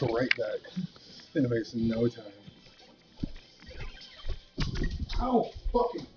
Straight back. It makes no time. Ow! Fucking.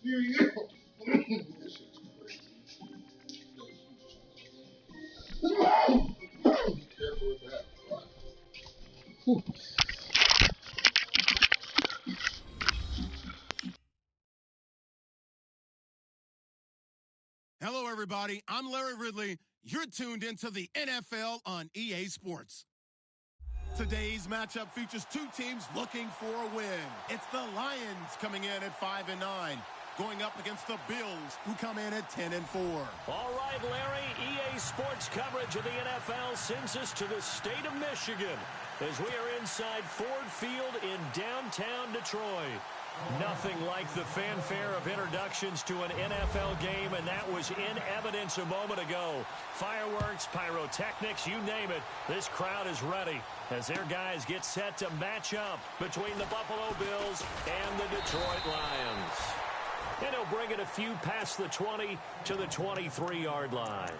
Here you go. This shit's crazy. Be careful with that. Whew. Hello, everybody. I'm Larry Ridley. You're tuned into the NFL on EA Sports. Today's matchup features two teams looking for a win. It's the Lions coming in at 5-9. going up against the Bills, who come in at 10-4. All right, Larry, EA Sports coverage of the NFL sends us to the state of Michigan as we are inside Ford Field in downtown Detroit. Nothing like the fanfare of introductions to an NFL game, and that was in evidence a moment ago. Fireworks, pyrotechnics, you name it, this crowd is ready as their guys get set to match up between the Buffalo Bills and the Detroit Lions. And he'll bring it a few past the 20 to the 23-yard line.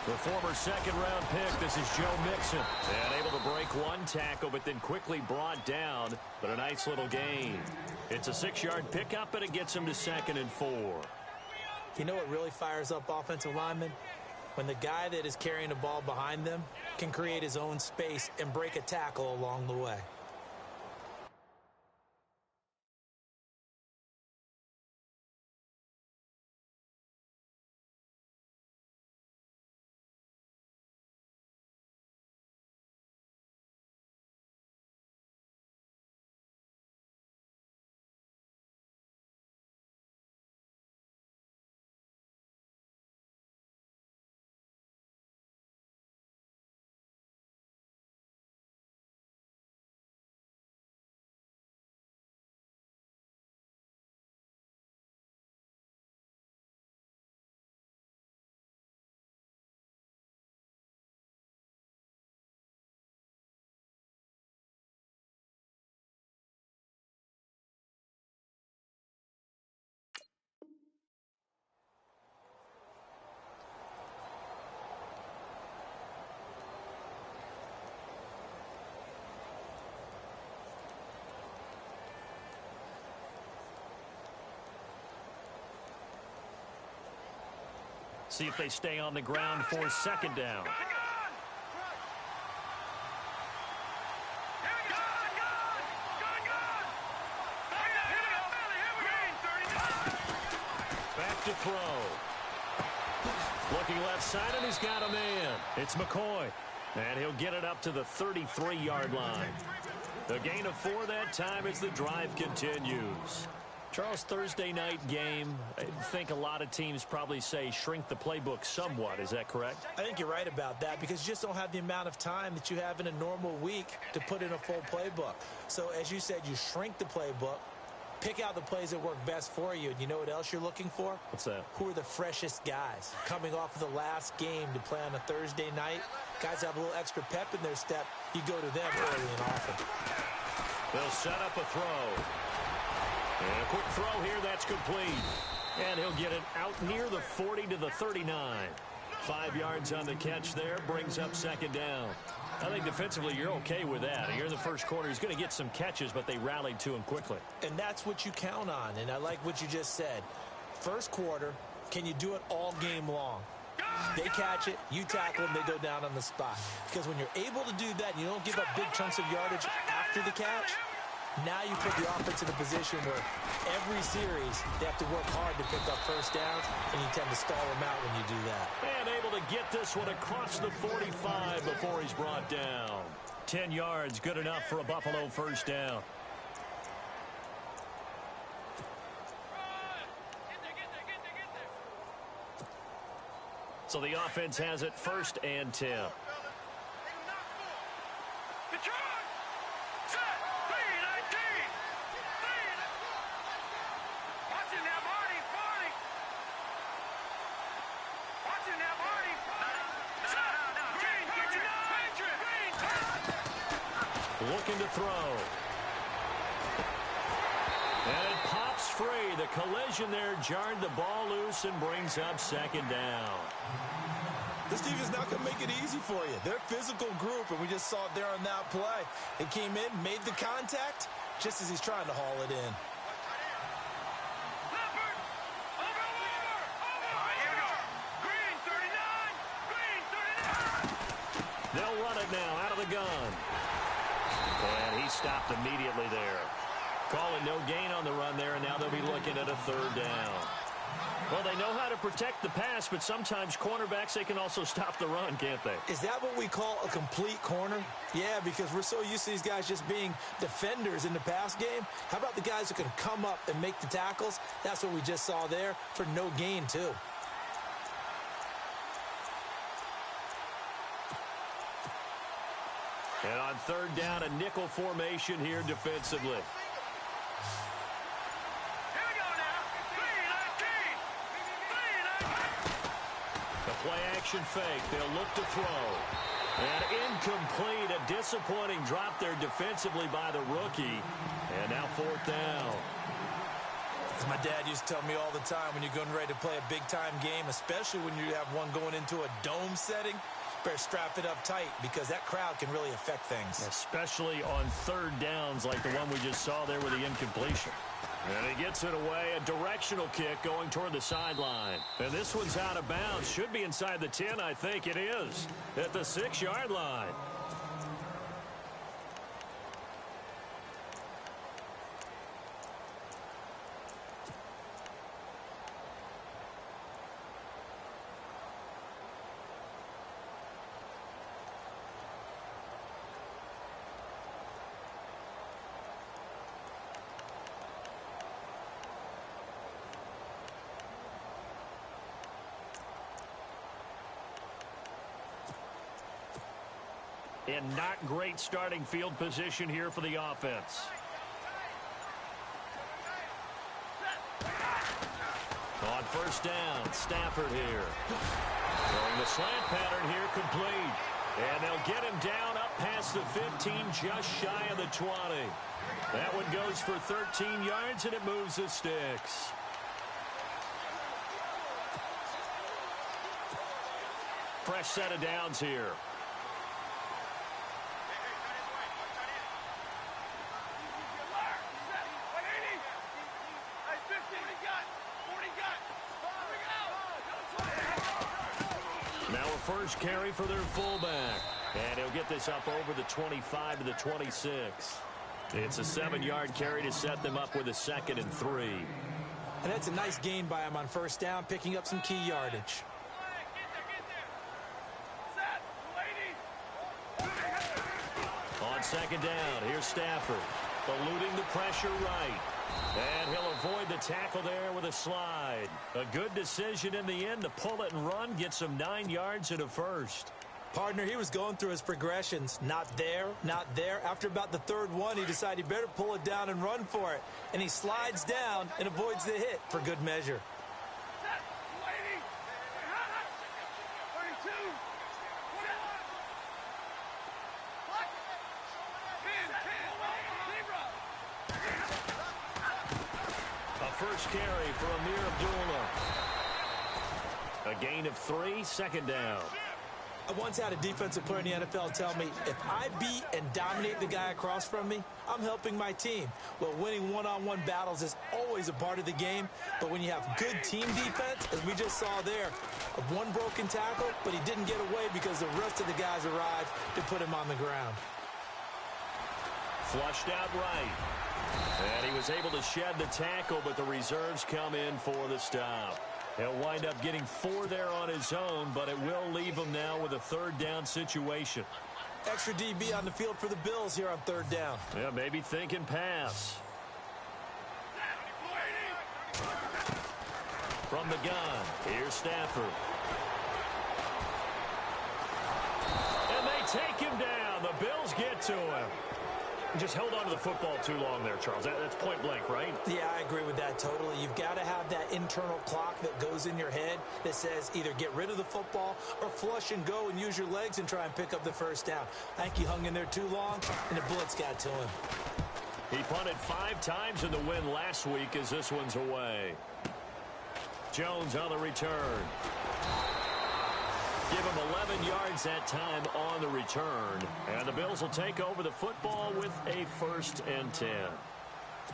The former second-round pick, this is Joe Mixon. And able to break one tackle, but then quickly brought down. But a nice little gain. It's a 6-yard pickup, but it gets him to 2nd and 4. You know what really fires up offensive linemen? when the guy that is carrying the ball behind them can create his own space and break a tackle along the way. See if they stay on the ground for second down. Back to throw. Looking left side, and he's got a man. It's McCoy. And he'll get it up to the 33-yard line. The gain of 4 that time as the drive continues. Charles, Thursday night game, I think a lot of teams probably say shrink the playbook somewhat. Is that correct? I think you're right about that because you just don't have the amount of time that you have in a normal week to put in a full playbook. So as you said, you shrink the playbook, pick out the plays that work best for you. And you know what else you're looking for? What's that? Who are the freshest guys coming off of the last game to play on a Thursday night? Guys have a little extra pep in their step. You go to them early and often. They'll set up a throw. And a quick throw here, that's complete. And he'll get it out near the 40 to the 39. 5 yards on the catch there, brings up second down. I think defensively you're okay with that. Here in the first quarter, he's going to get some catches, but they rallied to him quickly. And that's what you count on, and I like what you just said. First quarter, can you do it all game long? They catch it, you tackle them, they go down on the spot. Because when you're able to do that, and you don't give up big chunks of yardage after the catch, now you put the offense in a position where every series they have to work hard to pick up first downs, and you tend to stall them out when you do that. And able to get this one across the 45 before he's brought down. 10 yards, good enough for a Buffalo first down. So the offense has it first and 10. Looking to throw. And it pops free. The collision there jarred the ball loose and brings up second down. This defense is not going to make it easy for you. They're a physical group, and we just saw it there on that play. They came in, made the contact, just as he's trying to haul it in. They'll run it now out of the gun. And he stopped immediately there. Calling no gain on the run there, and now they'll be looking at a third down. Well, they know how to protect the pass, but sometimes cornerbacks, they can also stop the run, can't they? Is that what we call a complete corner? Yeah, because we're so used to these guys just being defenders in the pass game. How about the guys who can come up and make the tackles? That's what we just saw there for no gain, too. And on third down, a nickel formation here defensively. The play-action fake. They'll look to throw. And incomplete. A disappointing drop there defensively by the rookie. And now fourth down. As my dad used to tell me all the time, when you're getting ready to play a big-time game, especially when you have one going into a dome setting, better strap it up tight because that crowd can really affect things. Especially on third downs like the one we just saw there with the incompletion. And he gets it away, a directional kick going toward the sideline. And this one's out of bounds. Should be inside the 10, I think it is, at the 6-yard line. And not great starting field position here for the offense. On first down, Stafford here. Throwing the slant pattern here complete. And they'll get him down up past the 15, just shy of the 20. That one goes for 13 yards, and it moves the sticks. Fresh set of downs here. Now a first carry for their fullback. And he'll get this up over the 25 to the 26. It's a 7-yard carry to set them up with a 2nd and 3. And that's a nice gain by him on first down, picking up some key yardage. On second down, here's Stafford. Eluding the pressure right. And he'll avoid the tackle there with a slide. A good decision in the end to pull it and run. Gets him 9 yards and a first. Partner, he was going through his progressions. Not there, not there. After about the 3rd one, he decided he better pull it down and run for it. And he slides down and avoids the hit for good measure. First carry for Amir Abdullah. A gain of 3, 2nd down. I once had a defensive player in the NFL tell me, if I beat and dominate the guy across from me, I'm helping my team. Well, winning one-on-one battles is always a part of the game, but when you have good team defense, as we just saw there, one broken tackle, but he didn't get away because the rest of the guys arrived to put him on the ground. Flushed out right. And he was able to shed the tackle, but the reserves come in for the stop. He'll wind up getting 4 there on his own, but it will leave him now with a 3rd down situation. Extra DB on the field for the Bills here on 3rd down. Yeah, maybe thinking pass. From the gun, here's Stafford. And they take him down. The Bills get to him. Just held on to the football too long there, Charles. That's point blank, right? Yeah, I agree with that totally. You've got to have that internal clock that goes in your head that says either get rid of the football or flush and go and use your legs and try and pick up the first down. I think he hung in there too long, and the blitz got to him. He punted 5 times in the win last week as this one's away. Jones on the return. Give him 11 yards that time on the return. And the Bills will take over the football with a 1st and 10.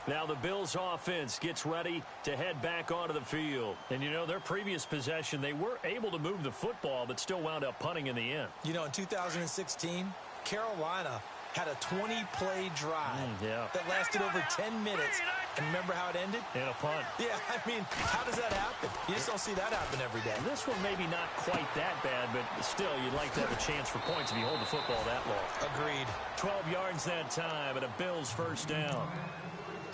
Now the Bills offense gets ready to head back onto the field. And, you know, their previous possession, they were able to move the football, but still wound up punting in the end. You know, in 2016, Carolina had a 20-play drive that lasted over 10 minutes. And remember how it ended? In a punt. Yeah, I mean, how does that happen? You just don't see that happen every day. This one maybe not quite that bad, but still, you'd like to have a chance for points if you hold the football that long. Agreed. 12 yards that time and a Bills 1st down.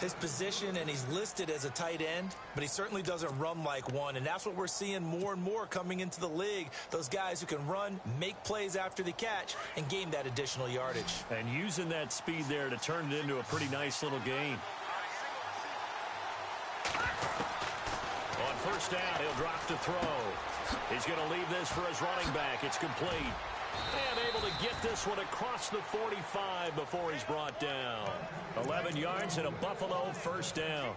His position, and he's listed as a tight end, but he certainly doesn't run like one, and that's what we're seeing more and more coming into the league. Those guys who can run, make plays after the catch, and gain that additional yardage. And using that speed there to turn it into a pretty nice little gain. On first down, he'll drop to throw. He's going to leave this for his running back. It's complete. And able to get this one across the 45 before he's brought down. 11 yards and a Buffalo 1st down.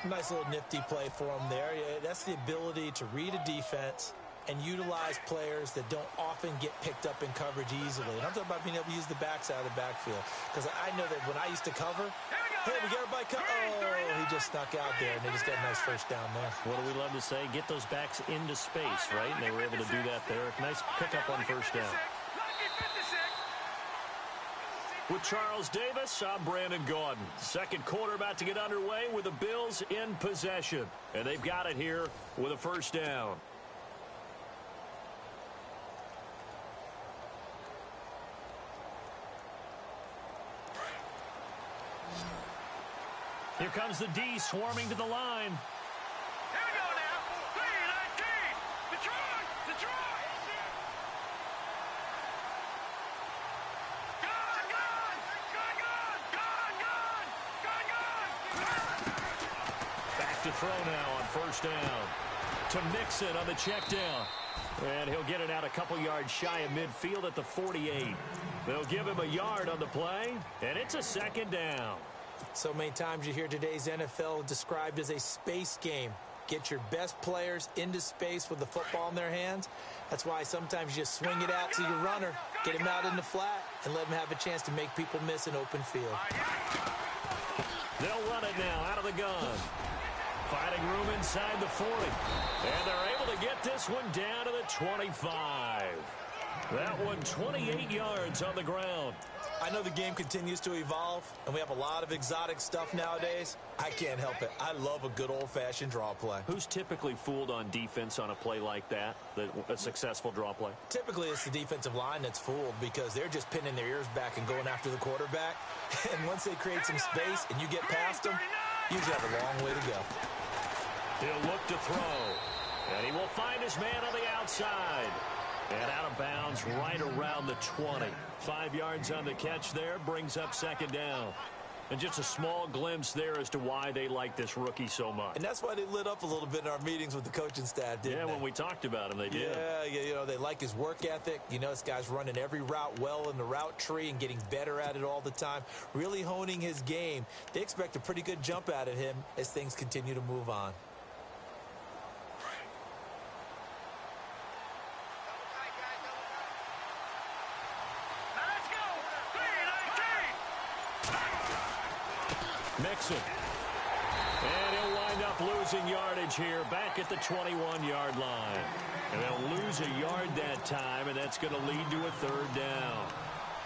Nice little nifty play for him there. Yeah, that's the ability to read a defense and utilize players that don't often get picked up in coverage easily. And I'm talking about being able to use the backside of the backfield. Because I know that when I used to cover, hey, we got everybody cover. Oh, he just snuck out there, and they just got a nice first down there. What do we love to say? Get those backs into space, right? And they were able to do that there. Nice pickup on first down. With Charles Davis, I'm Brandon Gaudin. Second quarter about to get underway with the Bills in possession. And they've got it here with a first down. Here comes the D swarming to the line. Here we go now. 3-19. Detroit! Detroit! Gone! Gone! Gone! Gone! Gone! Gone! Gone! Back to throw now on first down. To Mixon on the check down. And he'll get it out a couple yards shy of midfield at the 48. They'll give him a yard on the play, and it's a second down. So many times you hear today's NFL described as a space game. Get your best players into space with the football in their hands. That's why sometimes you just swing it out to your runner, get him out in the flat, and let him have a chance to make people miss an open field. They'll run it now out of the gun. Finding room inside the 40. And they're able to get this one down to the 25. That one 28 yards on the ground. I know the game continues to evolve, and we have a lot of exotic stuff nowadays. I can't help it. I love a good old-fashioned draw play. Who's typically fooled on defense on a play like that, a successful draw play? Typically, it's the defensive line that's fooled because they're just pinning their ears back and going after the quarterback. And once they create some space and you get past them, you usually have a long way to go. He'll look to throw, and he will find his man on the outside. And out of bounds right around the 20. 5 yards on the catch there, brings up second down. And just a small glimpse there as to why they like this rookie so much. And that's why they lit up a little bit in our meetings with the coaching staff, didn't they? Yeah, when we talked about him, they did. Yeah, you know, they like his work ethic. You know, this guy's running every route well in the route tree and getting better at it all the time, really honing his game. They expect a pretty good jump out of him as things continue to move on. Mixon. And he'll wind up losing yardage here back at the 21-yard line. And they'll lose a yard that time, and that's going to lead to a third down.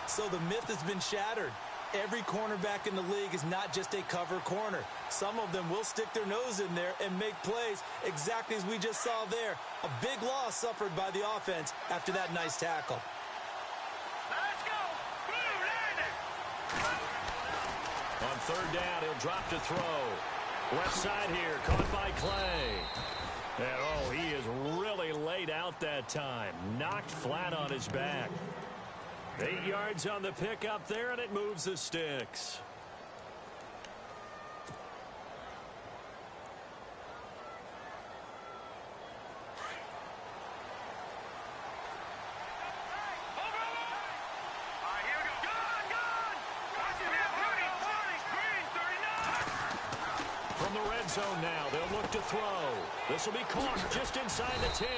So the myth has been shattered. Every cornerback in the league is not just a cover corner. Some of them will stick their nose in there and make plays exactly as we just saw there. A big loss suffered by the offense after that nice tackle. Let's go! On third down, he'll drop to throw. Left side here, caught by Clay. And, oh, he is really laid out that time. Knocked flat on his back. 8 yards on the pickup there, and it moves the sticks. From the red zone now, they'll look to throw. This will be caught just inside the 10.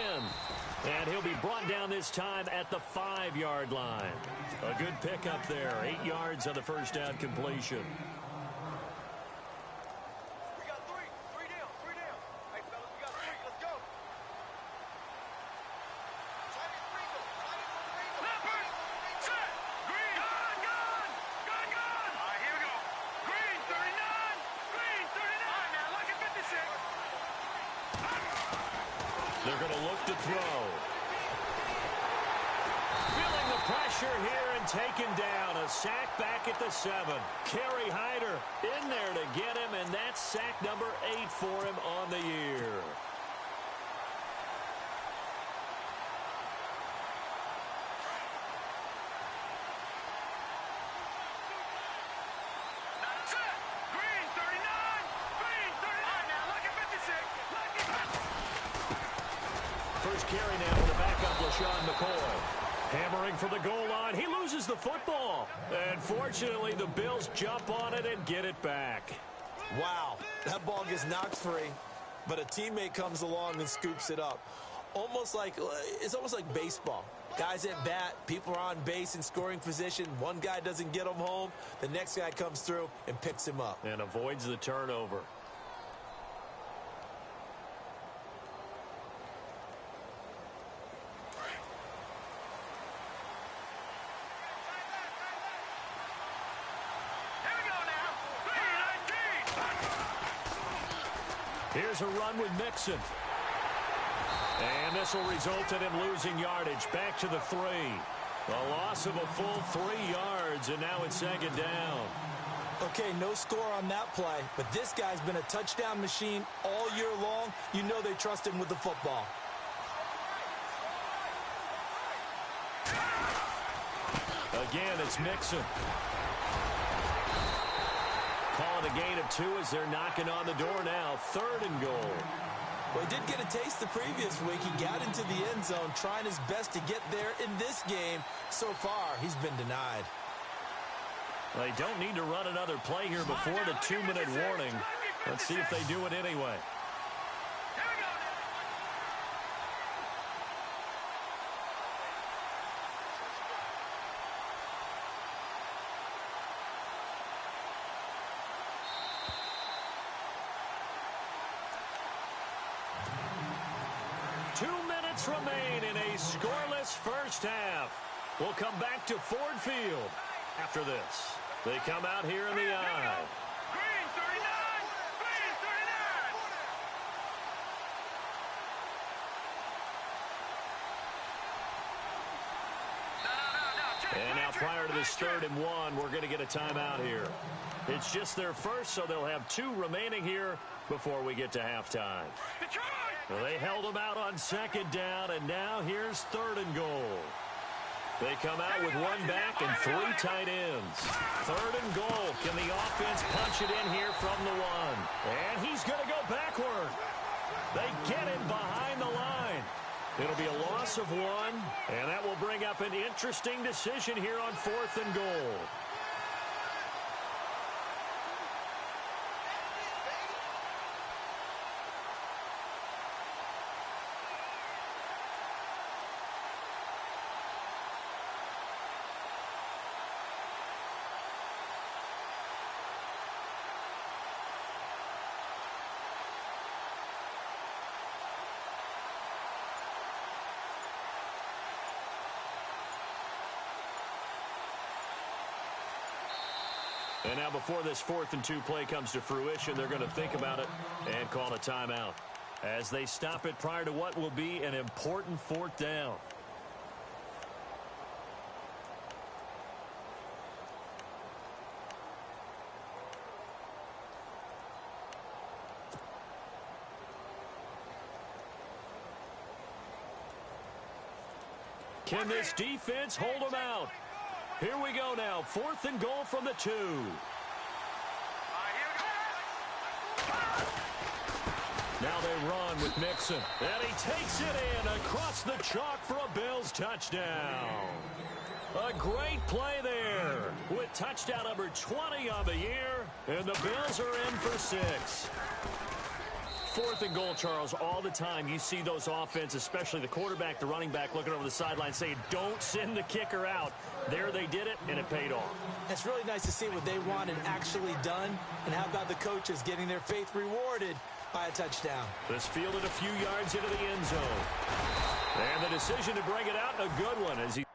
And he'll be brought down this time at the 5-yard line. A good pickup there. 8 yards on the first down completion. We got three. Three down. Three down. Hey, fellas, we got three. Let's go. Leopard. Set. Green. Gone. Gone. Gone. Gone. All right, here we go. Green, 39. Green, 39. All right, now, look at 56. They're going to look to throw. Feeling the pressure here and taken down. A sack back at the 7. Kerry Hyder in there to get him, and that's sack number 8 for him on the year. Set. Green, 39. Green, 39. All right, now, look at 56. Look at 56. First carry now for the backup, LaShawn McCoy. Hammering for the goal line. He loses the football. And fortunately, the Bills jump on it and get it back. Wow, that ball gets knocked free, but a teammate comes along and scoops it up. almost like it's almost like baseball. Guys at bat, people are on base in scoring position. One guy doesn't get him home. The next guy comes through and picks him up. And avoids the turnover. Here's a run with Mixon. And this will result in him losing yardage. Back to the 3. A loss of a full 3 yards, and now it's second down. Okay, no score on that play, but this guy's been a touchdown machine all year long. You know they trust him with the football. Again, it's Mixon. Calling a gain of 2 as they're knocking on the door now. 3rd and goal. Well, he did get a taste the previous week. He got into the end zone, trying his best to get there in this game. So far, he's been denied. They don't need to run another play here before the 2-minute warning. Let's see if they do it anyway. Remain in a scoreless first half. We'll come back to Ford Field after this. They come out here in the I. Green 39! Green 39! And now prior to this 3rd and 1, we're going to get a timeout here. It's just their first, so they'll have 2 remaining here before we get to halftime. Well, they held them out on 2nd down, and now here's 3rd and goal. They come out with 1 back and 3 tight ends. 3rd and goal. Can the offense punch it in here from the 1? And he's going to go backward. They get him behind the line. It'll be a loss of 1, and that will bring up an interesting decision here on 4th and goal. And now before this 4th and 2 play comes to fruition, they're going to think about it and call a timeout as they stop it prior to what will be an important 4th down. Can this defense hold them out? Here we go now. 4th and goal from the 2. Now they run with Mixon. And he takes it in across the chalk for a Bills touchdown. A great play there with touchdown number 20 on the year. And the Bills are in for 6. 4th and goal, Charles, all the time you see those offenses, especially the quarterback, the running back, looking over the sideline saying, don't send the kicker out. There they did it, and it paid off. It's really nice to see what they wanted actually done. And how about the coaches getting their faith rewarded by a touchdown? This fielded a few yards into the end zone. And the decision to bring it out, a good one as he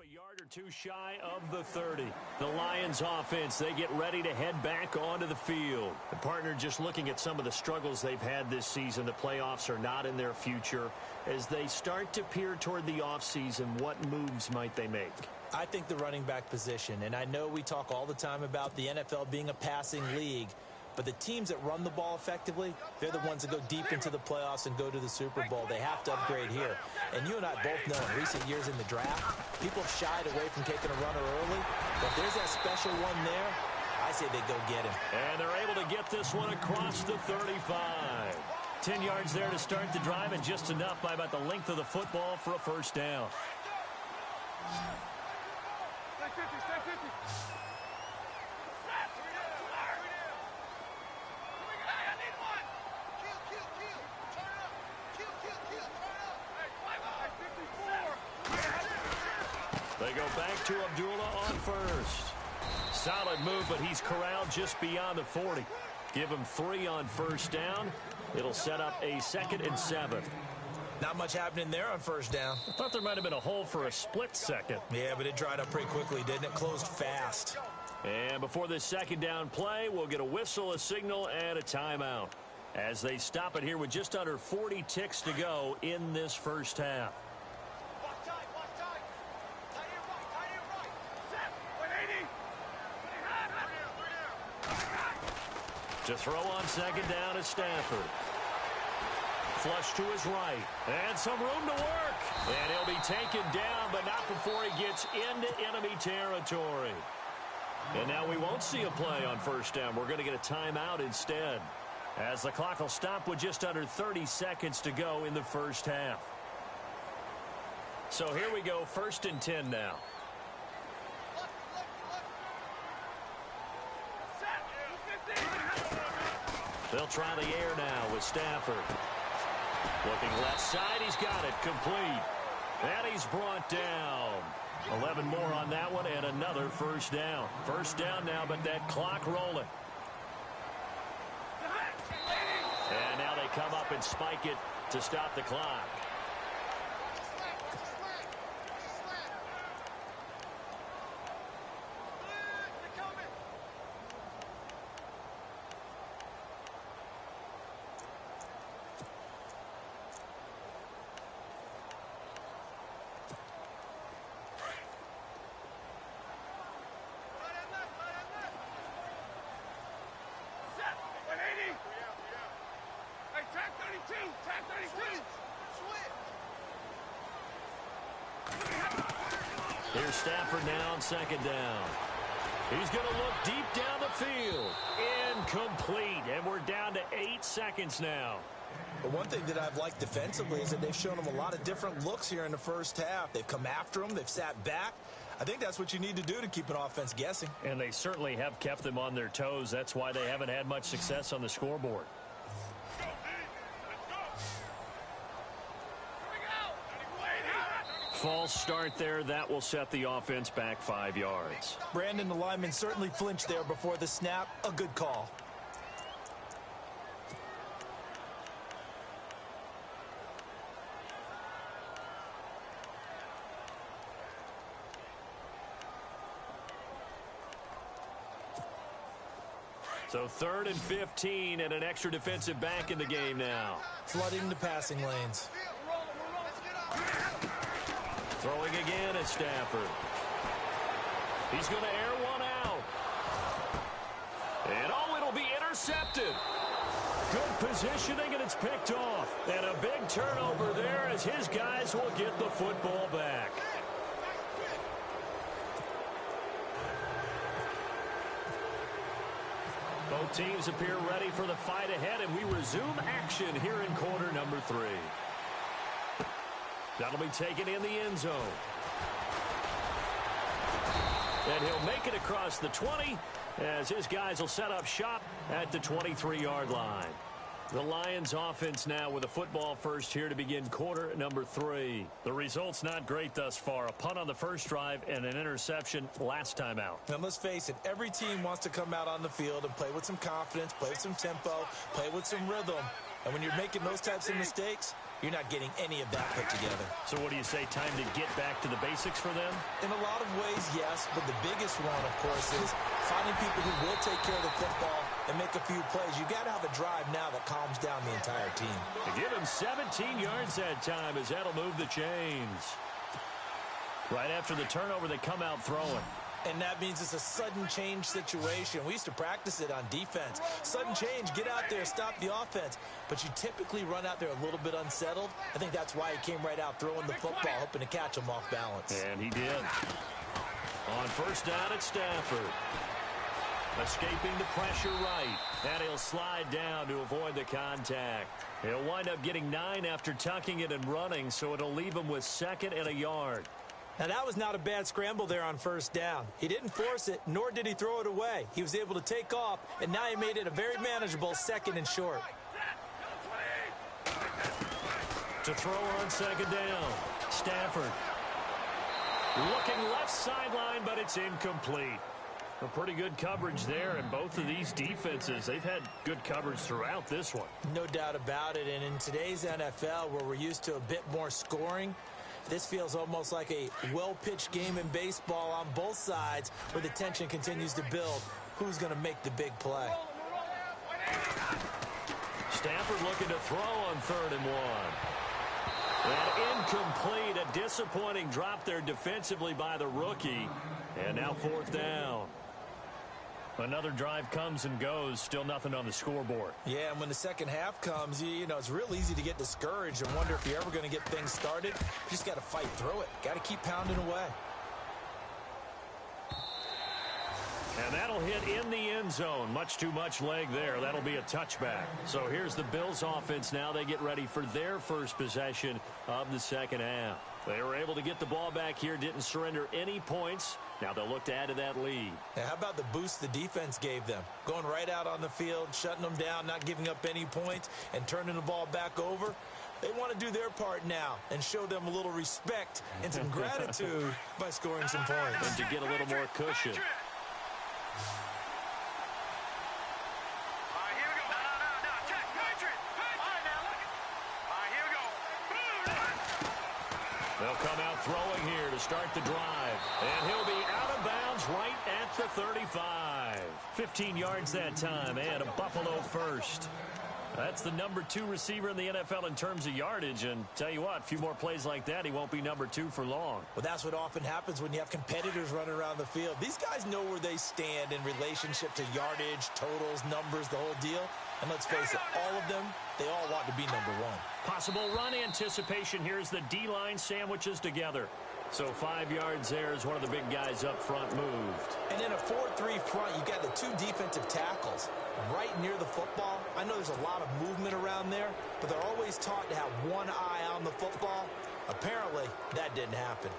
A yard or two shy of the 30. The Lions offense, they get ready to head back onto the field. The partner, just looking at some of the struggles they've had this season, the playoffs are not in their future. As they start to peer toward the offseason, what moves might they make? I think the running back position, and I know we talk all the time about the NFL being a passing league, but the teams that run the ball effectively, they're the ones that go deep into the playoffs and go to the Super Bowl. They have to upgrade here. And you and I both know in recent years in the draft, people have shied away from taking a runner early. But if there's that special one there, I say they go get him. And they're able to get this one across the 35. 10 yards there to start the drive, and just enough by about the length of the football for a first down. They go back to Abdullah on first. Solid move, but he's corralled just beyond the 40. Give him 3 on first down. It'll set up a 2nd and 7. Not much happening there on first down. I thought there might have been a hole for a split second. Yeah, but it dried up pretty quickly, didn't it? Closed fast. And before this second down play, we'll get a whistle, a signal, and a timeout, as they stop it here with just under 40 ticks to go in this first half. To throw on second down is Stafford. Flush to his right. And some room to work. And he'll be taken down, but not before he gets into enemy territory. And now we won't see a play on first down. We're going to get a timeout instead, as the clock will stop with just under 30 seconds to go in the first half. So here we go, 1st and 10 now. They'll try the air now with Stafford. Looking left side, he's got it complete. And he's brought down. 11 more on that one, and another first down. First down now, but that clock rolling. And now they come up and spike it to stop the clock. Here's Stafford now on second down. He's going to look deep down the field. Incomplete. And we're down to 8 seconds now. But one thing that I've liked defensively is that they've shown them a lot of different looks here in the first half. They've come after them. They've sat back. I think that's what you need to do to keep an offense guessing. And they certainly have kept them on their toes. That's why they haven't had much success on the scoreboard. False start there. That will set the offense back 5 yards. Brandon, the lineman, certainly flinched there before the snap. A good call. So 3rd and 15 and an extra defensive back in the game now. Flooding the passing lanes. Throwing again at Stafford. He's going to air one out. And oh, it'll be intercepted. Good positioning, and it's picked off. And a big turnover there as his guys will get the football back. Both teams appear ready for the fight ahead, and we resume action here in quarter number 3. That'll be taken in the end zone. And he'll make it across the 20 as his guys will set up shop at the 23-yard line. The Lions offense now with a football first here to begin quarter number 3. The result's not great thus far. A punt on the first drive and an interception last time out. And let's face it, every team wants to come out on the field and play with some confidence, play with some tempo, play with some rhythm. And when you're making those types of mistakes, you're not getting any of that put together. So what do you say, time to get back to the basics for them? In a lot of ways, yes, but the biggest one, of course, is finding people who will take care of the football and make a few plays. You've got to have a drive now that calms down the entire team. To give him 17 yards that time, as that'll move the chains. Right after the turnover, they come out throwing. And that means it's a sudden change situation. We used to practice it on defense. Sudden change, get out there, stop the offense. But you typically run out there a little bit unsettled. I think that's why he came right out throwing the football, hoping to catch him off balance. And he did. On first down at Stafford. Escaping the pressure right. And he'll slide down to avoid the contact. He'll wind up getting 9 after tucking it and running, so it'll leave him with 2nd and a yard. Now, that was not a bad scramble there on first down. He didn't force it, nor did he throw it away. He was able to take off, and now he made it a very manageable 2nd and short. To throw on 2nd down, Stafford. Looking left sideline, but it's incomplete. A pretty good coverage there, and both of these defenses, they've had good coverage throughout this one. No doubt about it, and in today's NFL, where we're used to a bit more scoring, this feels almost like a well-pitched game in baseball on both sides where the tension continues to build. Who's going to make the big play? Stafford looking to throw on 3rd and 1. And incomplete. A disappointing drop there defensively by the rookie. And now 4th down. Another drive comes and goes. Still nothing on the scoreboard. Yeah, and when the second half comes, you know, it's real easy to get discouraged and wonder if you're ever going to get things started. You just got to fight through it. Got to keep pounding away. And that'll hit in the end zone. Much too much leg there. That'll be a touchback. So here's the Bills offense now. They get ready for their first possession of the second half. They were able to get the ball back here. Didn't surrender any points. Now they'll look to add to that lead. Now, how about the boost the defense gave them? Going right out on the field, shutting them down, not giving up any points, and turning the ball back over. They want to do their part now and show them a little respect and some gratitude by scoring some points. And to get a little more cushion. They'll come out throwing here to start the drive. And he'll be out of bounds right at the 35. 15 yards that time, and a Buffalo first. That's the number 2 receiver in the NFL in terms of yardage. And tell you what, a few more plays like that, he won't be number 2 for long. Well, that's what often happens when you have competitors running around the field. These guys know where they stand in relationship to yardage, totals, numbers, the whole deal. And let's face it, all of them, they all want to be number 1. Possible run anticipation here as the D-line sandwiches together. So 5 yards there as one of the big guys up front moved. And in a 4-3 front, you've got the 2 defensive tackles right near the football. I know there's a lot of movement around there, but they're always taught to have one eye on the football. Apparently, that didn't happen.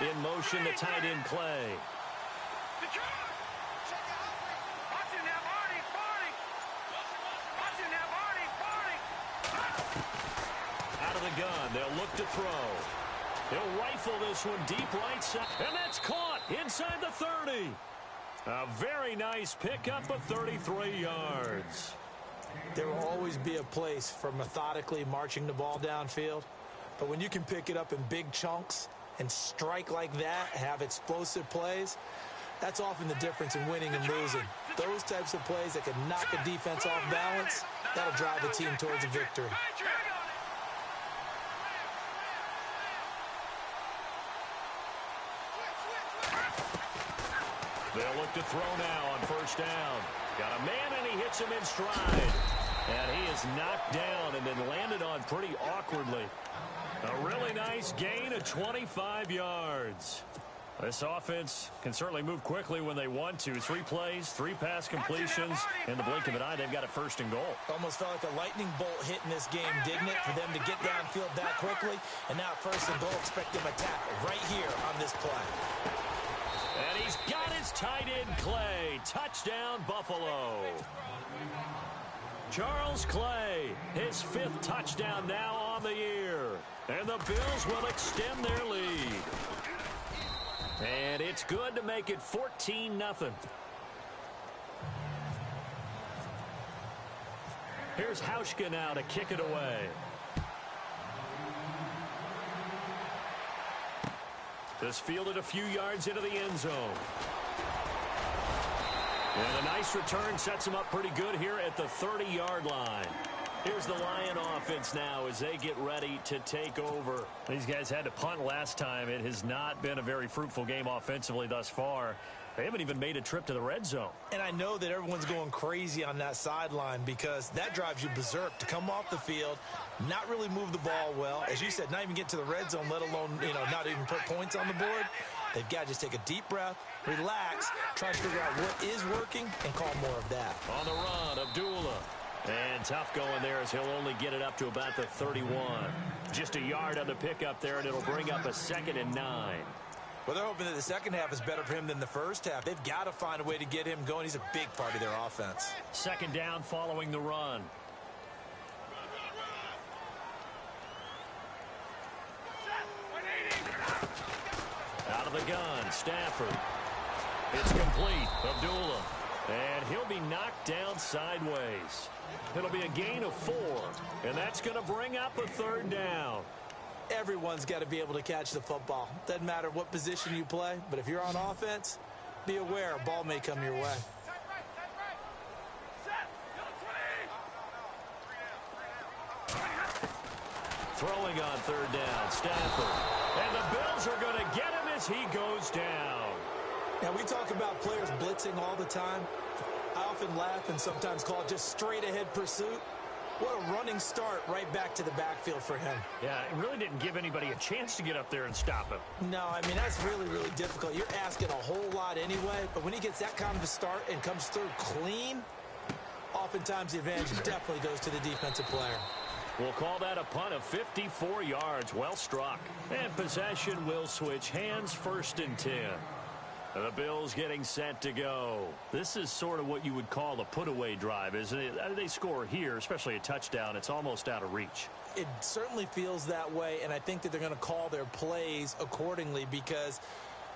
In motion, the tight end play. Out of the gun, they'll look to throw. He'll rifle this one deep right side, and that's caught inside the 30. A very nice pickup of 33 yards. There will always be a place for methodically marching the ball downfield, but when you can pick it up in big chunks and strike like that, have explosive plays, that's often the difference in winning and losing. Those types of plays that can knock a defense off balance, that'll drive a team towards a victory. They'll look to throw now on first down. Got a man, and he hits him in stride. And he is knocked down and then landed on pretty awkwardly. A really nice gain of 25 yards. This offense can certainly move quickly when they want to. 3 plays, 3 pass completions. In the blink of an eye, they've got a 1st and goal. Almost felt like a lightning bolt hit in this game, didn't it? For them to get downfield that quickly. And now 1st and goal, expect them to tackle right here on this play. And he's got his tight end, Clay. Touchdown, Buffalo. Charles Clay, his 5th touchdown now on the year. And the Bills will extend their lead. And it's good to make it 14-0. Here's Hauschka now to kick it away. This fielded a few yards into the end zone. And a nice return sets him up pretty good here at the 30-yard line. Here's the Lion offense now as they get ready to take over. These guys had to punt last time. It has not been a very fruitful game offensively thus far. They haven't even made a trip to the red zone. And I know that everyone's going crazy on that sideline because that drives you berserk to come off the field, not really move the ball well. As you said, not even get to the red zone, let alone, not even put points on the board. They've got to just take a deep breath, relax, try to figure out what is working, and call more of that. On the run, Abdullah. And tough going there as he'll only get it up to about the 31. Just a yard on the pickup there, and it'll bring up a 2nd and 9. Well, they're hoping that the second half is better for him than the first half. They've got to find a way to get him going. He's a big part of their offense. 2nd down following the run. Out of the gun, Stafford. It's complete. Abdullah. And he'll be knocked down sideways. It'll be a gain of 4. And that's going to bring up a 3rd down. Everyone's got to be able to catch the football. Doesn't matter what position you play, but if you're on offense, be aware a ball may come your way. Throwing on 3rd down, Stafford. And the Bills are going to get him as he goes down. Now, we talk about players blitzing all the time. I often laugh and sometimes call it just straight-ahead pursuit. What a running start right back to the backfield for him. Yeah, it really didn't give anybody a chance to get up there and stop him. No, I mean, that's really, really difficult. You're asking a whole lot anyway, but when he gets that kind of a start and comes through clean, oftentimes the advantage definitely goes to the defensive player. We'll call that a punt of 54 yards. Well struck. And possession will switch hands, 1st and 10. The Bills getting set to go. This is sort of what you would call a put-away drive, isn't it? They score here, especially a touchdown. It's almost out of reach. It certainly feels that way, and I think that they're going to call their plays accordingly because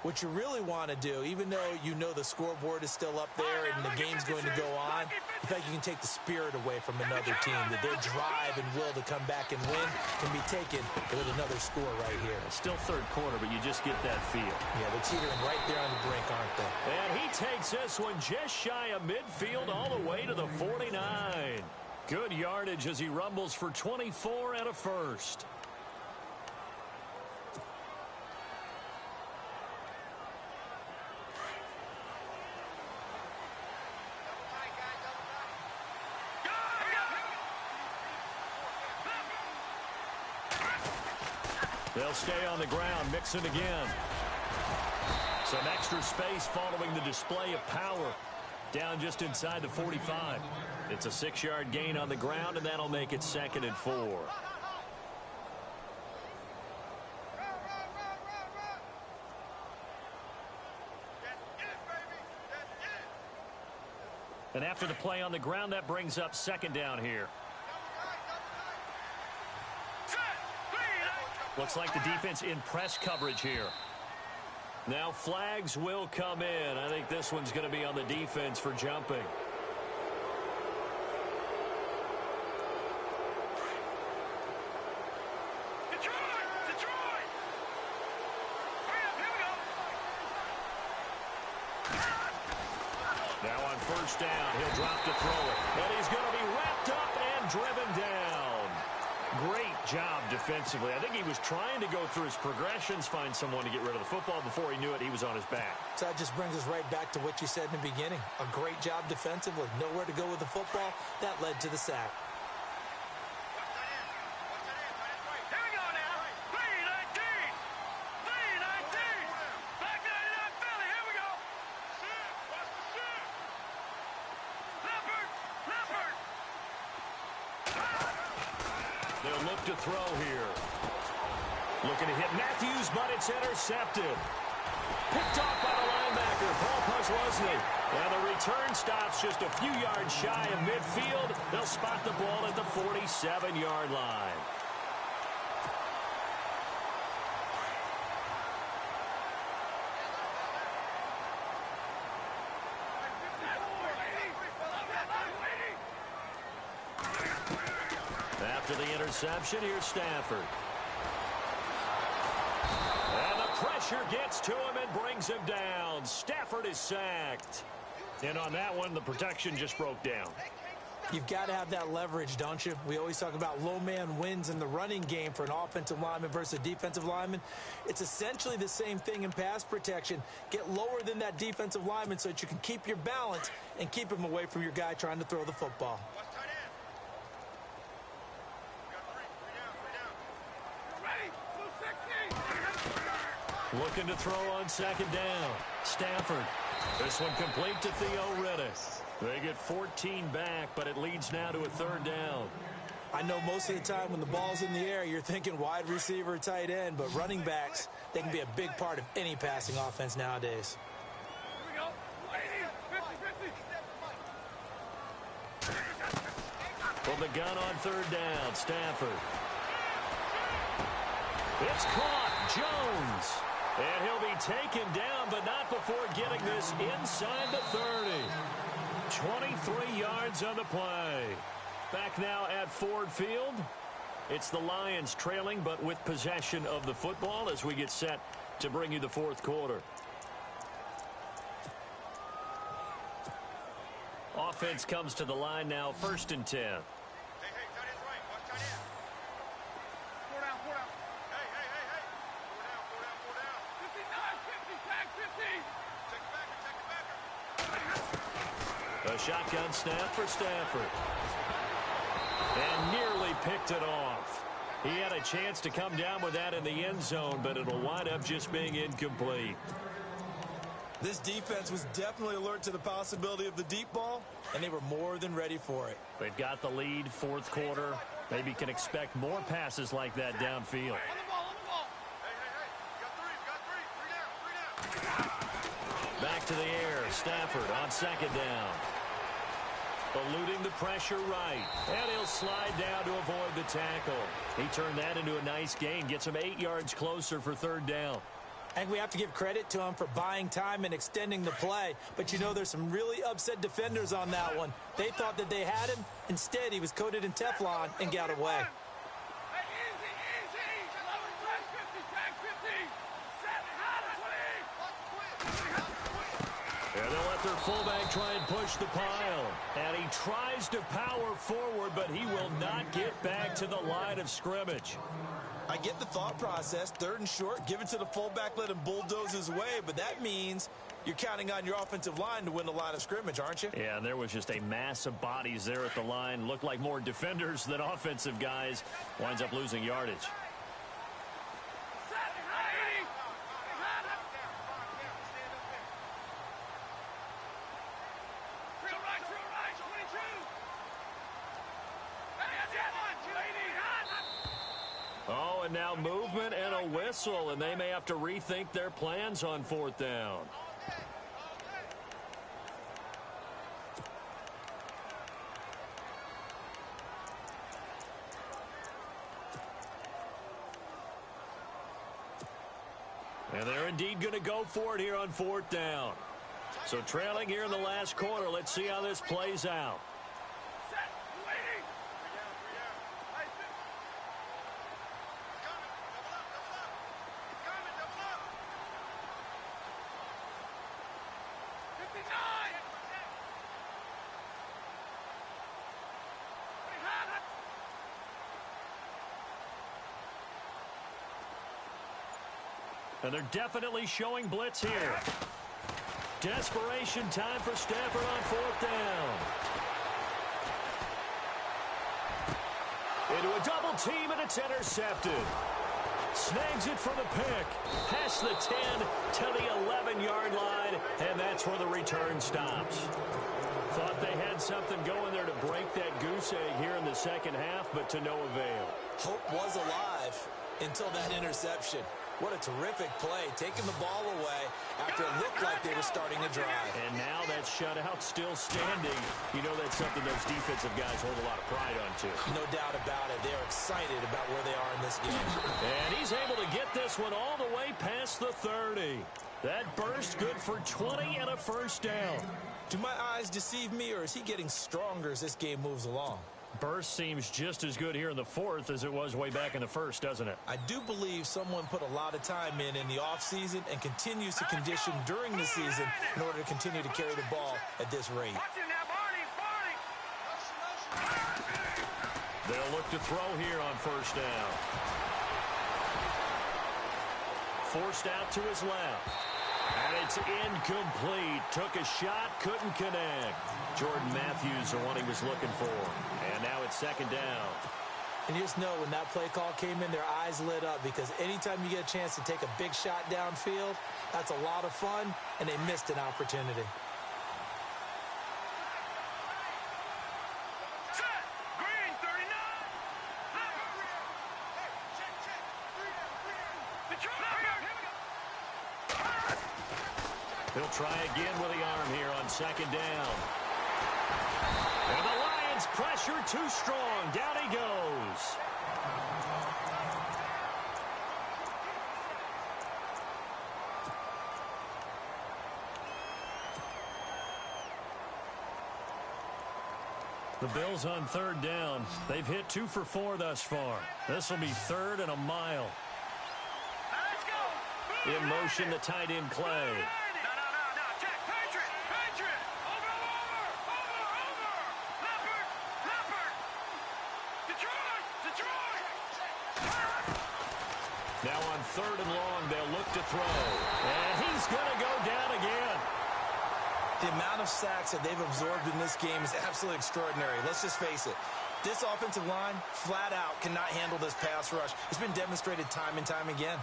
what you really want to do, even though you know the scoreboard is still up there and the game's going to go on, in fact, you can take the spirit away from another team, that their drive and will to come back and win can be taken with another score right here. It's still 3rd quarter, but you just get that feel. Yeah, they're teetering right there on the brink, aren't they? And he takes this one just shy of midfield all the way to the 49. Good yardage as he rumbles for 24 and a 1st. They'll stay on the ground, mix it again. Some extra space following the display of power. Down just inside the 45. It's a 6-yard gain on the ground, and that'll make it 2nd and 4. And after the play on the ground, that brings up 2nd down here. Looks like the defense in press coverage here. Now flags will come in. I think this one's going to be on the defense for jumping. Detroit! Hurry up, here we go. Now on 1st down, he'll drop to throw it. And he's going to be wrapped up and driven down. Great job defensively. I think he was trying to go through his progressions, find someone to get rid of the football. Before he knew it, he was on his back. So that just brings us right back to what you said in the beginning. A great job defensively. Nowhere to go with the football. That led to the sack. Here we go now. 3-19. 3-19. Back 99 Philly. Here we go. Watch the shit. Leopard. They'll look to throw here. Looking to hit Matthews, but it's intercepted. Picked off by the close, wasn't he? And the return stops just a few yards shy of midfield. They'll spot the ball at the 47-yard line. After the interception, here's Stafford. And the pressure gets to him and brings him down. Stafford is sacked. And on that one, the protection just broke down. You've got to have that leverage, don't you? We always talk about low man wins in the running game for an offensive lineman versus a defensive lineman. It's essentially the same thing in pass protection. Get lower than that defensive lineman so that you can keep your balance and keep him away from your guy trying to throw the football. Looking to throw on second down. Stafford. This one complete to Theo Riddick. They get 14 back, but it leads now to a third down. I know most of the time when the ball's in the air, you're thinking wide receiver, tight end, but running backs, they can be a big part of any passing offense nowadays. From the gun on third down, Stafford. It's caught. Jones. And he'll be taken down, but not before getting this inside the 30. 23 yards on the play. Back now at Ford Field. It's the Lions trailing, but with possession of the football as we get set to bring you the fourth quarter. Offense comes to the line now, 1st and 10. A shotgun snap for Stafford. And nearly picked it off. He had a chance to come down with that in the end zone, but it'll wind up just being incomplete. This defense was definitely alert to the possibility of the deep ball, and they were more than ready for it. They've got the lead, fourth quarter. Maybe can expect more passes like that downfield. Back to the air. Stafford on second down. Eluding the pressure right. And he'll slide down to avoid the tackle. He turned that into a nice gain. Gets him 8 yards closer for third down. And we have to give credit to him for buying time and extending the play. But you know, there's some really upset defenders on that one. They thought that they had him. Instead, he was coated in Teflon and got away. And they'll let their fullback try and push the pile. And he tries to power forward, but he will not get back to the line of scrimmage. I get the thought process. 3rd and short, give it to the fullback, let him bulldoze his way. But that means you're counting on your offensive line to win the line of scrimmage, aren't you? Yeah, and there was just a mass of bodies there at the line. Looked like more defenders than offensive guys. Winds up losing yardage. Oh, and now movement and a whistle, and they may have to rethink their plans on 4th down. And they're indeed going to go for it here on 4th down. So trailing here in the last quarter, let's see how this plays out. And they're definitely showing blitz here. Desperation time for Stafford on 4th down. Into a double team, and it's intercepted. Snags it for the pick. Past the 10 to the 11-yard line, and that's where the return stops. Thought they had something going there to break that goose egg here in the second half, but to no avail. Hope was alive until that interception. What a terrific play, taking the ball away after it looked like they were starting to drive. And now that shutout still standing. You know that's something those defensive guys hold a lot of pride on, too. No doubt about it. They're excited about where they are in this game. And he's able to get this one all the way past the 30. That burst good for 20 and a first down. Do my eyes deceive me, or is he getting stronger as this game moves along? Burst seems just as good here in the fourth as it was way back in the first, doesn't it? I do believe someone put a lot of time in the offseason and continues to condition during the season in order to continue to carry the ball at this rate. They'll look to throw here on first down. Forced out to his left. And it's incomplete. Took a shot, couldn't connect. Jordan Matthews, the one he was looking for. And now it's second down. And you just know when that play call came in, their eyes lit up, because anytime you get a chance to take a big shot downfield, that's a lot of fun, and they missed an opportunity. He'll try again with the arm here on second down. And the Lions pressure too strong. Down he goes. The Bills on third down. They've hit 2 for 4 thus far. This will be third and a mile. In motion, the tight end Clay. Now on third and long, they'll look to throw. And he's going to go down again. The amount of sacks that they've absorbed in this game is absolutely extraordinary. Let's just face it. This offensive line, flat out, cannot handle this pass rush. It's been demonstrated time and time again.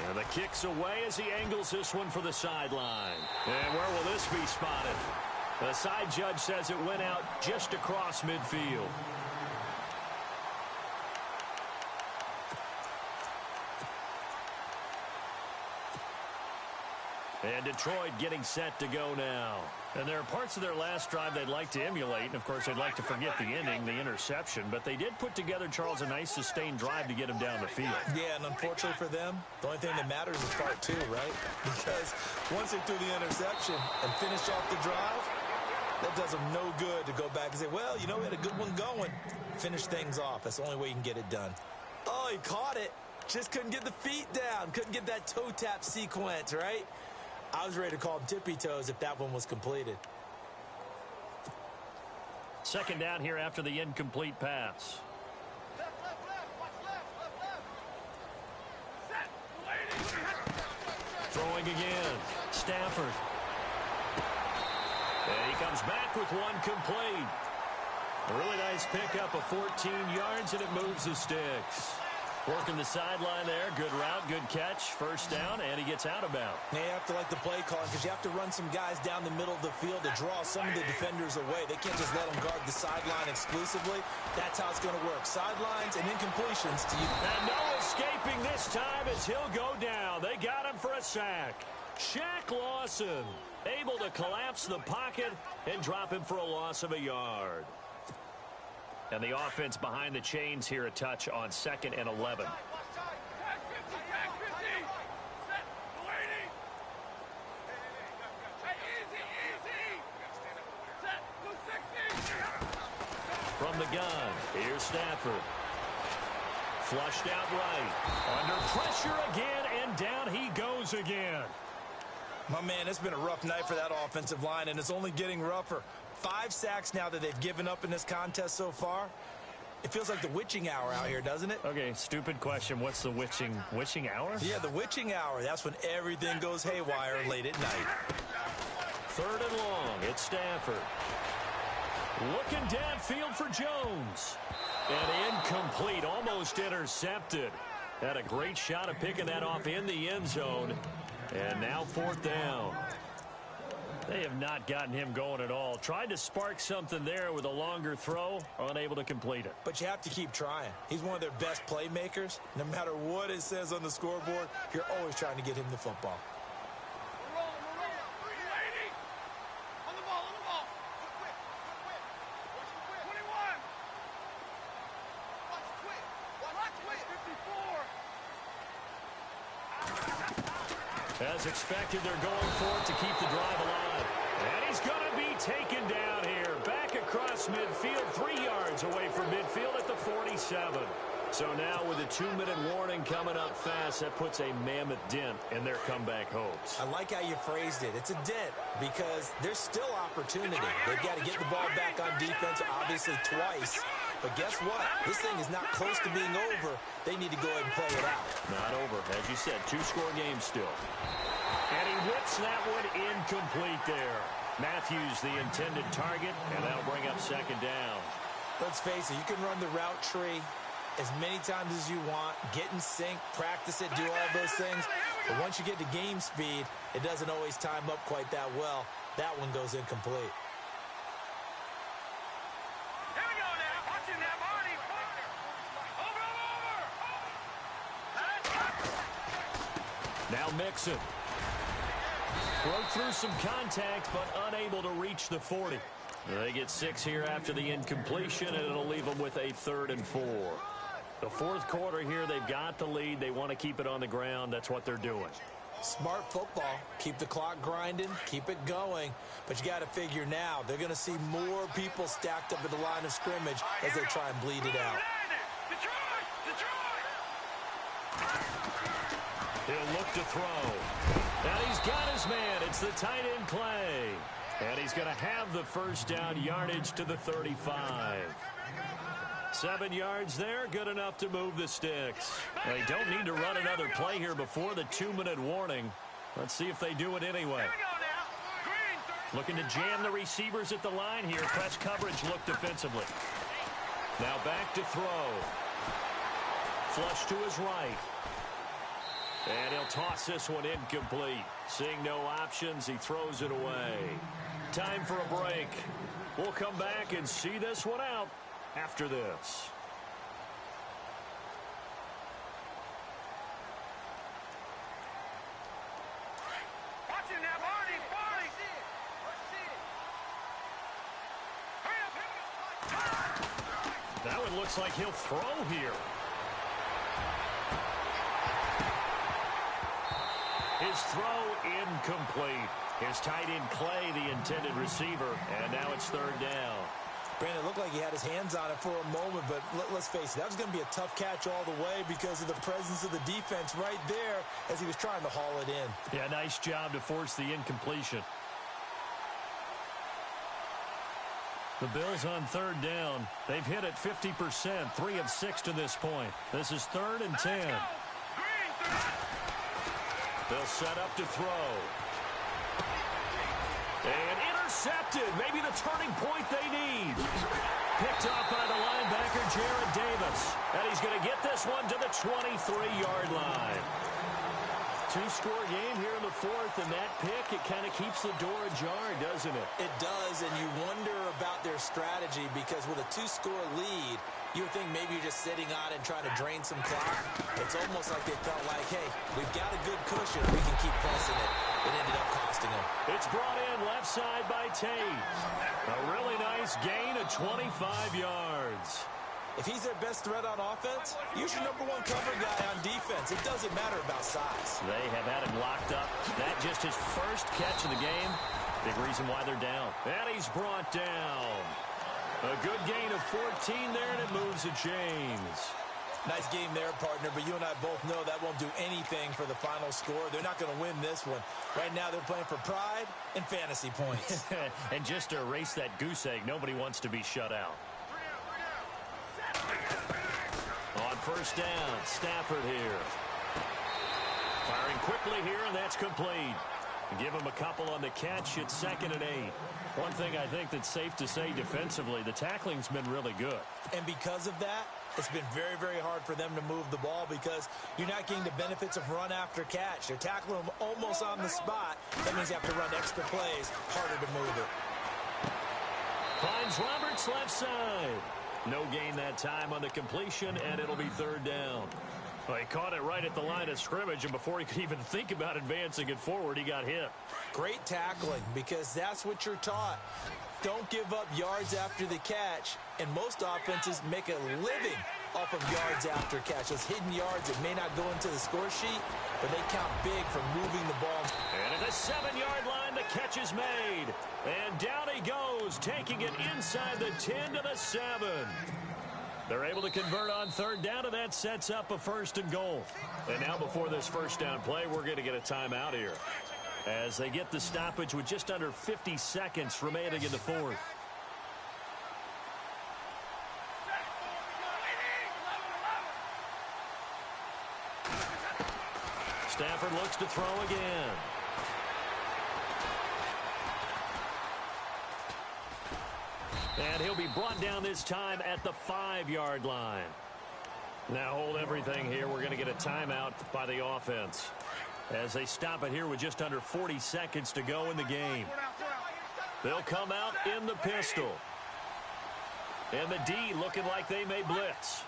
And the kick's away as he angles this one for the sideline. And where will this be spotted? The side judge says it went out just across midfield. And Detroit getting set to go now. And there are parts of their last drive they'd like to emulate. And, of course, they'd like to forget the ending, the interception. But they did put together, Charles, a nice sustained drive to get him down the field. Yeah, and unfortunately for them, the only thing that matters is part 2, right? Because once they threw the interception and finished off the drive, that does them no good to go back and say, well, you know, we had a good one going. Finish things off. That's the only way you can get it done. Oh, he caught it. Just couldn't get the feet down. Couldn't get that toe tap sequence, right? I was ready to call him tippy toes if that one was completed. Second down here after the incomplete pass. Throwing again. Stafford. And he comes back with one complete. A really nice pickup of 14 yards, and it moves the sticks. Working the sideline there. Good route, good catch. First down, and he gets out of bounds. Now you have to like the play calling, because you have to run some guys down the middle of the field to draw some of the defenders away. They can't just let them guard the sideline exclusively. That's how it's going to work. Sidelines and incompletions to you. And no escaping this time as he'll go down. They got him for a sack. Shaq Lawson able to collapse the pocket and drop him for a loss of a yard. And the offense behind the chains here, a touch on 2nd and 11. From the gun, here's Stafford. Flushed out right. Under pressure again, and down he goes again. My man, it's been a rough night for that offensive line, and it's only getting rougher. 5 sacks now that they've given up in this contest so far. It feels like the witching hour out here, doesn't it? Okay, stupid question. What's the witching hour? Yeah, the witching hour. That's when everything goes haywire late at night. Third and long. It's Stafford. Looking downfield for Jones. And incomplete, almost intercepted. Had a great shot of picking that off in the end zone. And now 4th down. They have not gotten him going at all. Tried to spark something there with a longer throw, unable to complete it. But you have to keep trying. He's one of their best playmakers. No matter what it says on the scoreboard, you're always trying to get him the football. As expected, they're going for it to keep the drive alive. And he's going to be taken down here. Back across midfield, 3 yards away from midfield at the 47. So now with a 2-minute warning coming up fast, that puts a mammoth dent in their comeback hopes. I like how you phrased it. It's a dent because there's still opportunity. They've got to get the ball back on defense, obviously twice. But guess what? This thing is not close to being over. They need to go ahead and play it out. Not over. As you said, 2-score game still. And he whips that one incomplete there. Matthews the intended target, and that'll bring up second down. Let's face it, you can run the route tree as many times as you want, get in sync, practice it, do all those things. But once you get to game speed, it doesn't always time up quite that well. That one goes incomplete. Now Mixon. Broke through some contact, but unable to reach the 40. They get 6 here after the incompletion, and it'll leave them with a 3rd and 4. The fourth quarter here, they've got the lead. They want to keep it on the ground. That's what they're doing. Smart football. Keep the clock grinding. Keep it going. But you got to figure now, they're going to see more people stacked up at the line of scrimmage as they try and bleed it out. He'll look to throw. And he's got his man. It's the tight end Clay. And he's going to have the first down yardage to the 35. 7 yards there, good enough to move the sticks. They don't need to run another play here before the 2-minute warning. Let's see if they do it anyway. Looking to jam the receivers at the line here. Press coverage look defensively. Now back to throw. Flush to his right. And he'll toss this one incomplete. Seeing no options, he throws it away. Time for a break. We'll come back and see this one out after this. That one looks like he'll throw here. His throw incomplete. His tight end Clay, the intended receiver, and now it's 3rd down. Brandon, it looked like he had his hands on it for a moment, but let's face it, that was going to be a tough catch all the way because of the presence of the defense right there as he was trying to haul it in. Yeah, nice job to force the incompletion. The Bills on 3rd down. They've hit it 50%, 3 of 6 to this point. This is 3rd and 10. They'll set up to throw. And intercepted. Maybe the turning point they need. Picked up by the linebacker, Jared Davis. And he's going to get this one to the 23-yard line. 2-score game here in the 4th, and that pick, it kind of keeps the door ajar, doesn't it? It does, and you wonder about their strategy because with a 2-score lead, you would think maybe you're just sitting on it and trying to drain some clock. It's almost like they felt like, hey, we've got a good cushion. We can keep pressing it. It ended up costing them. It's brought in left side by Tate. A really nice gain of 25 yards. If he's their best threat on offense, use your #1 cover guy on defense. It doesn't matter about size. They have had him locked up. That just his first catch of the game. Big reason why they're down. And he's brought down. A good gain of 14 there, and it moves the chains. Nice game there, partner, but you and I both know that won't do anything for the final score. They're not going to win this one. Right now, they're playing for pride and fantasy points. And just to erase that goose egg, nobody wants to be shut out. On 1st down, Stafford here. Firing quickly here, and that's complete. Give him a couple on the catch. It's 2nd and 8. One thing I think that's safe to say defensively, the tackling's been really good. And because of that, it's been very, very hard for them to move the ball because you're not getting the benefits of run after catch. They're tackling them almost on the spot. That means you have to run extra plays, harder to move it. Finds Roberts left side. No gain that time on the completion, and it'll be 3rd down. Well, he caught it right at the line of scrimmage, and before he could even think about advancing it forward, he got hit. Great tackling, because that's what you're taught. Don't give up yards after the catch, and most offenses make a living off of yards after catch. Those hidden yards that may not go into the score sheet, but they count big for moving the ball. And at the 7-yard line, the catch is made. And down he goes, taking it inside the 10 to the 7. They're able to convert on 3rd down, and that sets up a 1st and goal. And now before this 1st down play, we're going to get a timeout here, as they get the stoppage with just under 50 seconds remaining in the 4th. Stafford looks to throw again. And he'll be brought down this time at the 5-yard line. Now hold everything here. We're going to get a timeout by the offense, as they stop it here with just under 40 seconds to go in the game. They'll come out in the pistol. And the D looking like they may blitz.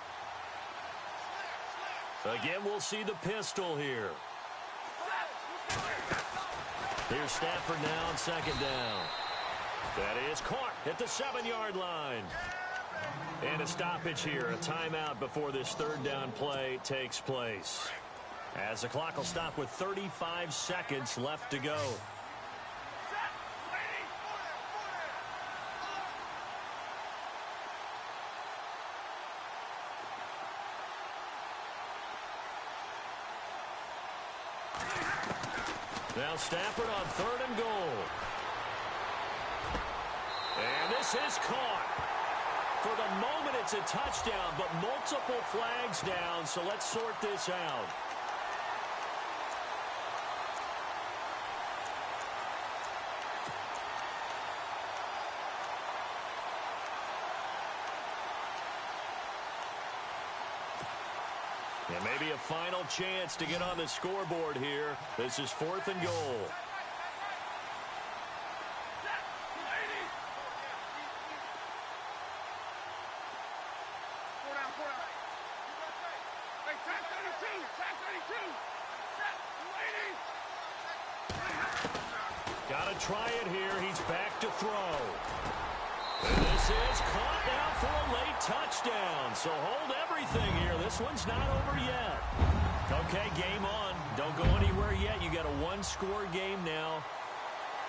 Again, we'll see the pistol here. Here's Stafford now on 2nd down. That is caught at the 7-yard line. And a stoppage here, a timeout before this 3rd down play takes place, as the clock will stop with 35 seconds left to go. Now Stafford on 3rd and goal. And this is caught. For the moment, it's a touchdown, but multiple flags down, so let's sort this out. And maybe a final chance to get on the scoreboard here. This is 4th and goal. Got to try it here. He's back to throw. And this is caught now for a late touchdown. So hold everything here. This one's not over yet. Okay, game on. Don't go anywhere yet. You got a 1-score game now.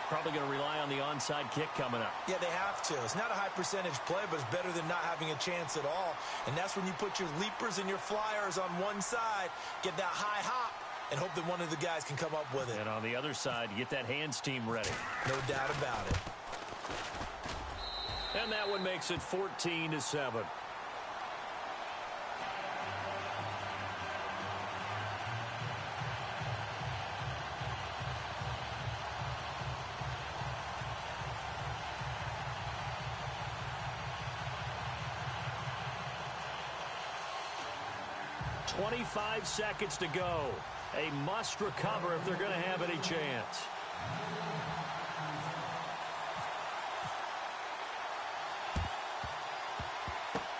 Probably going to rely on the onside kick coming up. Yeah, they have to. It's not a high percentage play, but it's better than not having a chance at all. And that's when you put your leapers and your flyers on one side, get that high hop, and hope that one of the guys can come up with it. And on the other side, you get that hands team ready. No doubt about it. And that one makes it 14-7. .25 seconds to go. A must recover if they're going to have any chance.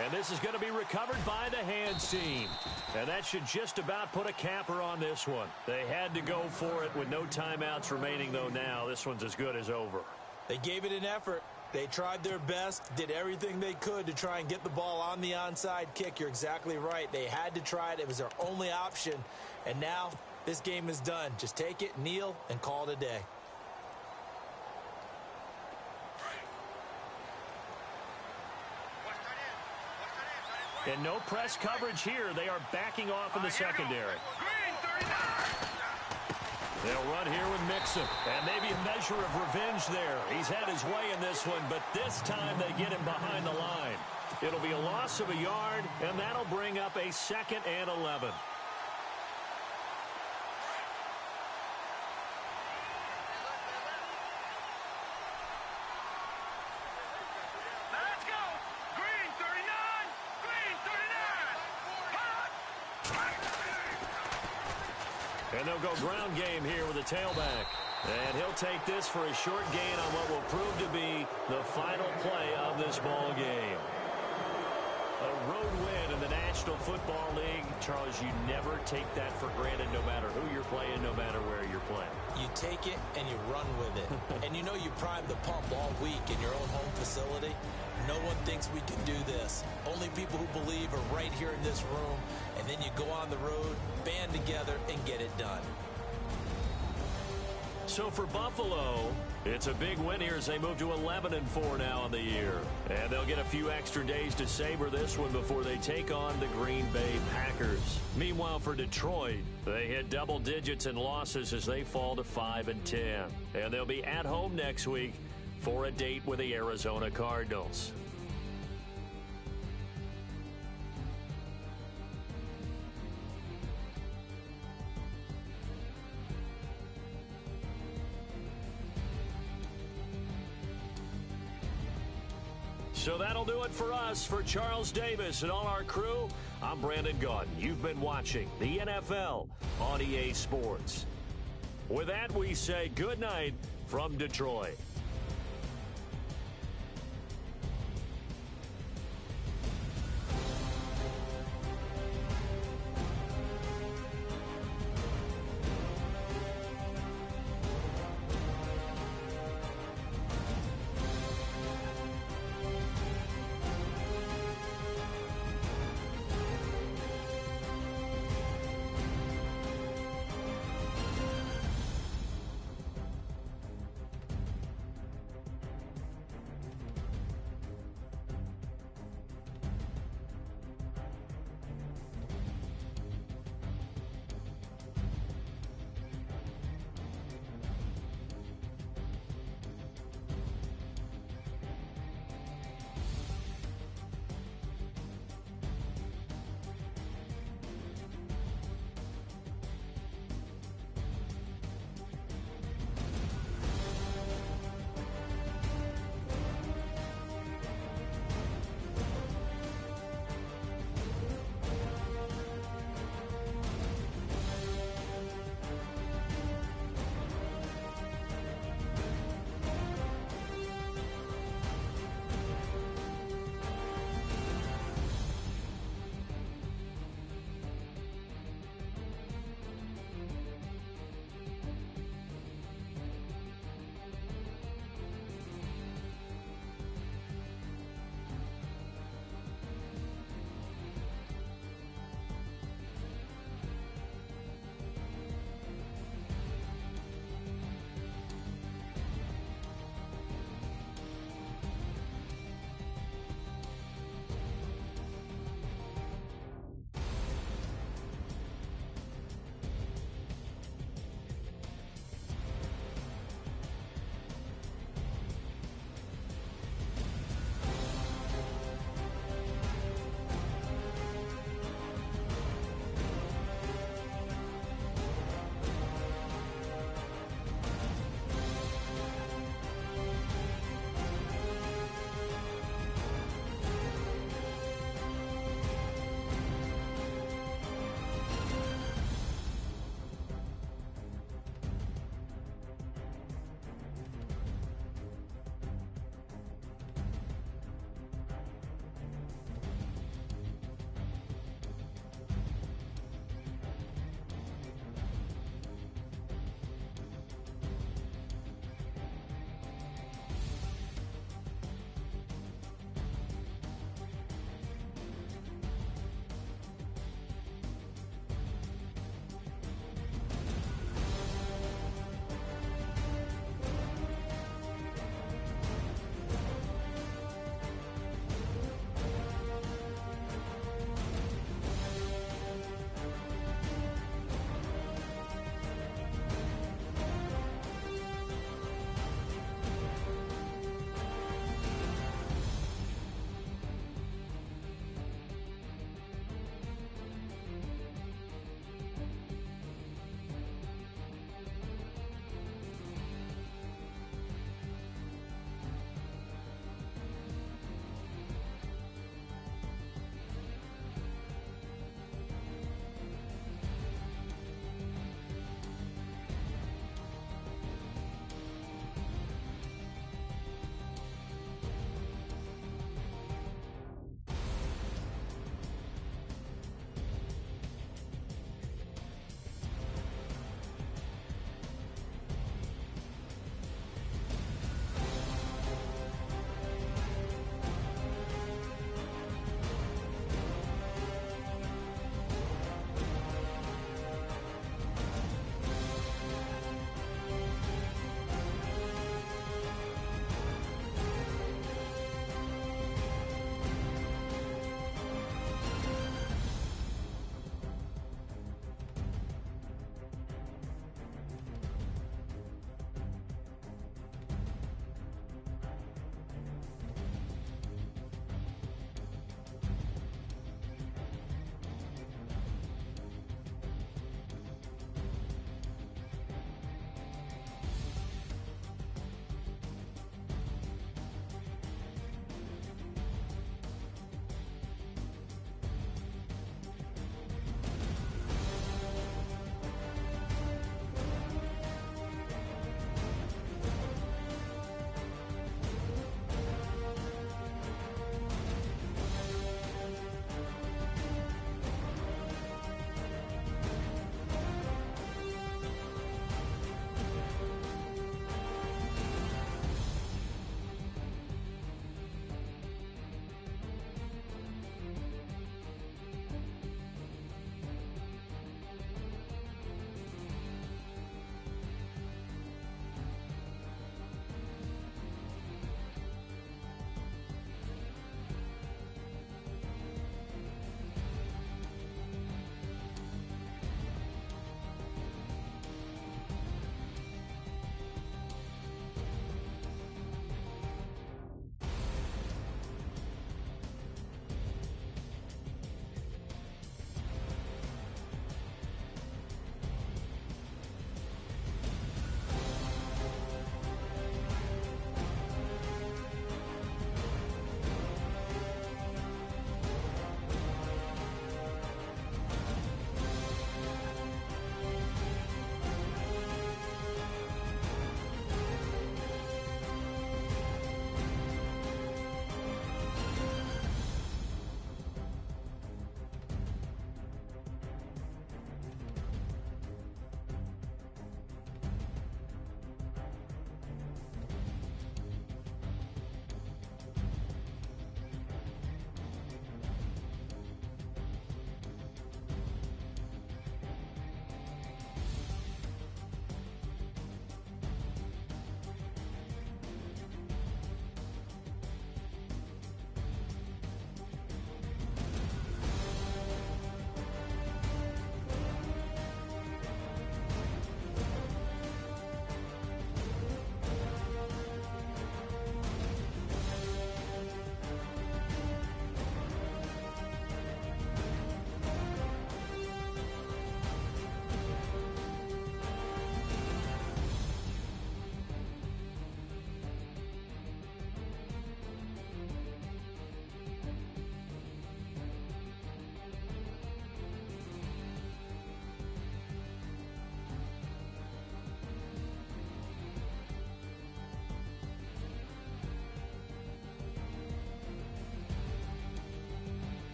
And this is going to be recovered by the hands team. And that should just about put a capper on this one. They had to go for it with no timeouts remaining, though. Now this one's as good as over. They gave it an effort. They tried their best, did everything they could to try and get the ball on the onside kick. You're exactly right. They had to try it. It was their only option. And now this game is done. Just take it, kneel, and call it a day. And no press coverage here. They are backing off in the secondary. They'll run here with Mixon. And maybe a measure of revenge there. He's had his way in this one, but this time they get him behind the line. It'll be a loss of a yard, and that'll bring up a 2nd and 11. And they'll go ground game here with a tailback. And he'll take this for a short gain on what will prove to be the final play of this ball game. A road win in the National Football League. Charles, you never take that for granted no matter who you're playing, no matter where you're playing. You take it and you run with it. And you know you prime the pump all week in your own home facility. No one thinks we can do this. Only people who believe are right here in this room. And then you go on the road, band together, and get it done. So for Buffalo, it's a big win here as they move to 11-4 now on the year. And they'll get a few extra days to savor this one before they take on the Green Bay Packers. Meanwhile, for Detroit, they hit double digits in losses as they fall to 5-10. And they'll be at home next week for a date with the Arizona Cardinals. So that'll do it for us. For Charles Davis and all our crew, I'm Brandon Gaudin. You've been watching the NFL on EA Sports. With that, we say good night from Detroit.